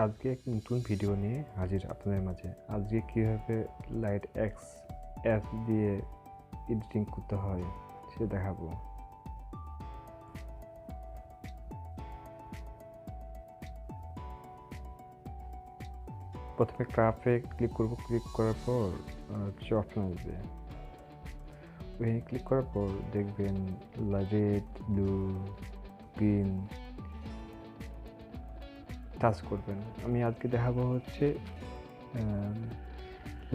আজকে এক নতুন ভিডিও নিয়ে হাজির আপনাদের মাঝে। আজকে কীভাবে লাইট এক্স অ্যাপ দিয়ে এডিটিং করতে হয় সে দেখাবো। প্রথমে ক্রাফটে ক্লিক করব, ক্লিক করার পর অপশন আসবে। ওখানে ক্লিক করার পর দেখবেন রেড, ব্লু, গ্রিন টাচ করবেন। আমি আজকে দেখাবো হচ্ছে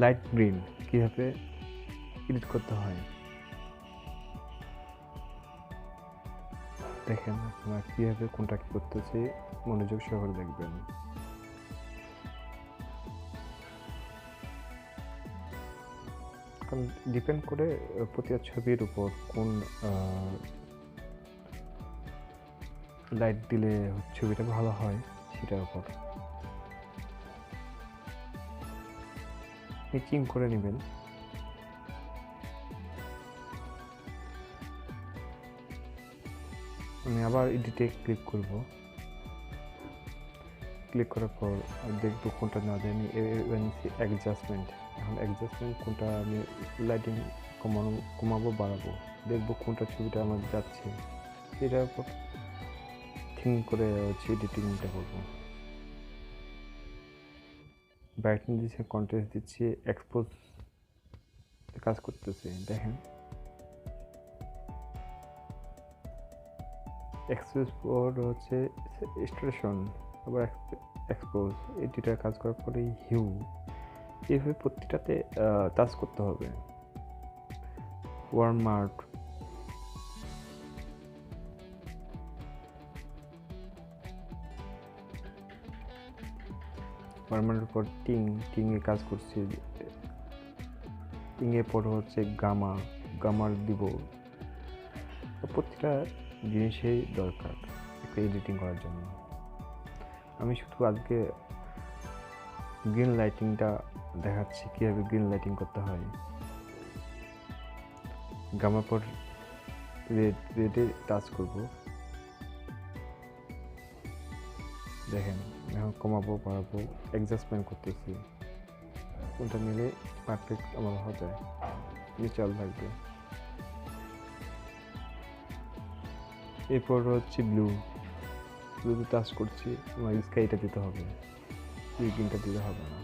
লাইট গ্রিন কীভাবে এডিট করতে হয়। দেখেন আপনারা কীভাবে কোনটা কী করতেছি, মনোযোগ সহকারে দেখবেন। কারণ ডিপেন্ড করে প্রতিটা ছবির উপর কোন লাইট দিলে ছবিটা ভালো হয় সেটার উপর মিক্সিং করে নেবেন। আমি আবার এডিটে ক্লিক করব, ক্লিক করার পর দেখব কোনটা না জানি অ্যাডজাস্টমেন্ট। এখন অ্যাডজাস্টমেন্ট কোনটা আমি লাইটিং কমাবো বাড়াবো, দেখব কোনটা ছবিটা আমার যাচ্ছে সেটার উপর থিঙ্ক করে এডিটিংটা করবো। ব্রাইটনেস দিচ্ছি, কন্ট্রাস্ট দিচ্ছি, এক্সপোজ কাজ করতেছে। দেখেন এক্সপোজ পর হচ্ছে স্যাচুরেশন, আবার এক্সপোজ, এই দুইটা কাজ করার পরে হিউ, এইভাবে প্রতিটাতে টাচ করতে হবে। ওয়ার্মার্ক, ওয়ার্মারের পর টিংয়ে কাজ করছি, টিংয়ের পর হচ্ছে গামার দিব। প্রতিটা জিনিসেই দরকার একটা এডিটিং করার জন্য। আমি শুধু আজকে গ্রিন লাইটিংটা দেখাচ্ছি কীভাবে গ্রিন লাইটিং করতে হয়। গামার পর রেডে টাচ করব। দেখেন এখন কমাবো বাড়াবো, অ্যাডজাস্টমেন্ট করতেছি, কোনটা নিলে পারফেক্ট আমার হবে, চাল থাকবে। এরপর হচ্ছে ব্লু টাচ করছি, আমার স্কাইটা দিতে হবে, গ্রিনটা দিতে হবে না।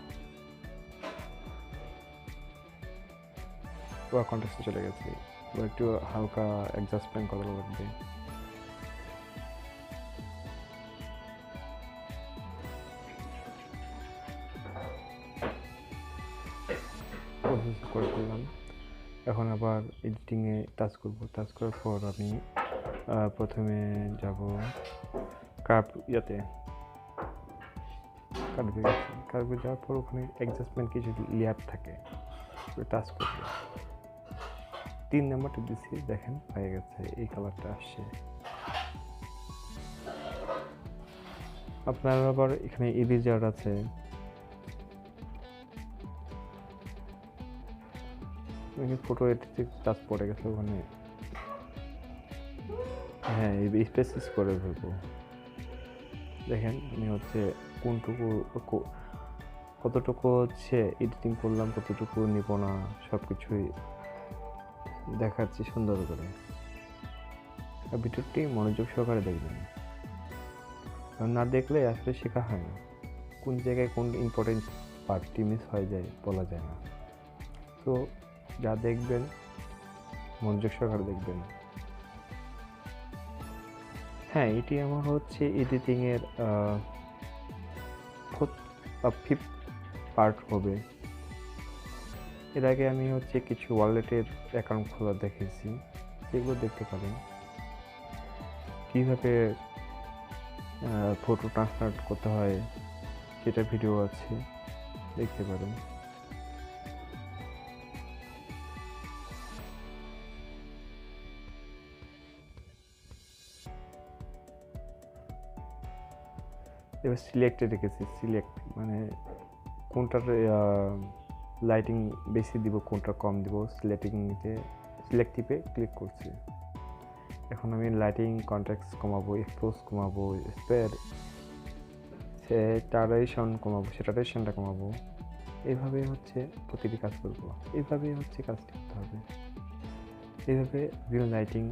পুরো কন্ট্রাস্টে চলে গেছে, এবার একটু হালকা অ্যাডজাস্টমেন্ট করা লাগবে। করে ফেললাম। এখন আবার এডিটিংয়ে টাচ করব, টাচ করার পর আমি প্রথমে যাব কার্ভে যাওয়ার পর ওখানে অ্যাডজাস্টমেন্ট কিছু লেয়ার থাকে, টাচ করব। 3 নাম্বারটা দিচ্ছি, দেখেন হয়ে গেছে, এই কালারটা আসছে। আপনার আবার এখানে ইরেজার আছে, ফটো এডিটে টাচ পড়ে গেছে ওখানে, হ্যাঁ এই স্পেসিস করে ফেলবো। দেখেন আমি হচ্ছে কতটুকু হচ্ছে এডিটিং করলাম, কতটুকু নিব না, সব কিছুই দেখাচ্ছি সুন্দর করে। ভিডিওটি মনোযোগ সহকারে দেখবেন, না দেখলে আসলে শেখা হয় না, কোন জায়গায় কোন ইম্পর্টেন্ট পার্টটি মিস হয়ে যায় বলা যায় না। তো যা দেখবেন মনোযোগ সহকারে দেখবেন। হ্যাঁ এটি আমার হচ্ছে এডিটিংয়ের 5th পার্ট হবে। এর আগে আমি হচ্ছে কিছু ওয়ালেটের অ্যাকাউন্ট খোলা দেখেছি, সেগুলো দেখতে পারেন। কীভাবে ফটো ট্রান্সফার করতে হয় সেটা ভিডিও আছে, দেখতে পারেন। এবার সিলেক্টে রেখেছি, সিলেক্ট মানে কোনটার লাইটিং বেশি দিব, কোনটা কম দিব, সিলেক্টিভে ক্লিক করছি। এখন আমি লাইটিং কন্ট্রাস্ট কমাবো, এক্সপোজ কমাবো, স্যাটারেশনটা কমাবো। এইভাবে হচ্ছে প্রতিটি কাজ করবো, এইভাবে হচ্ছে কাজটি করতে হবে। এইভাবে বিভিন্ন লাইটিং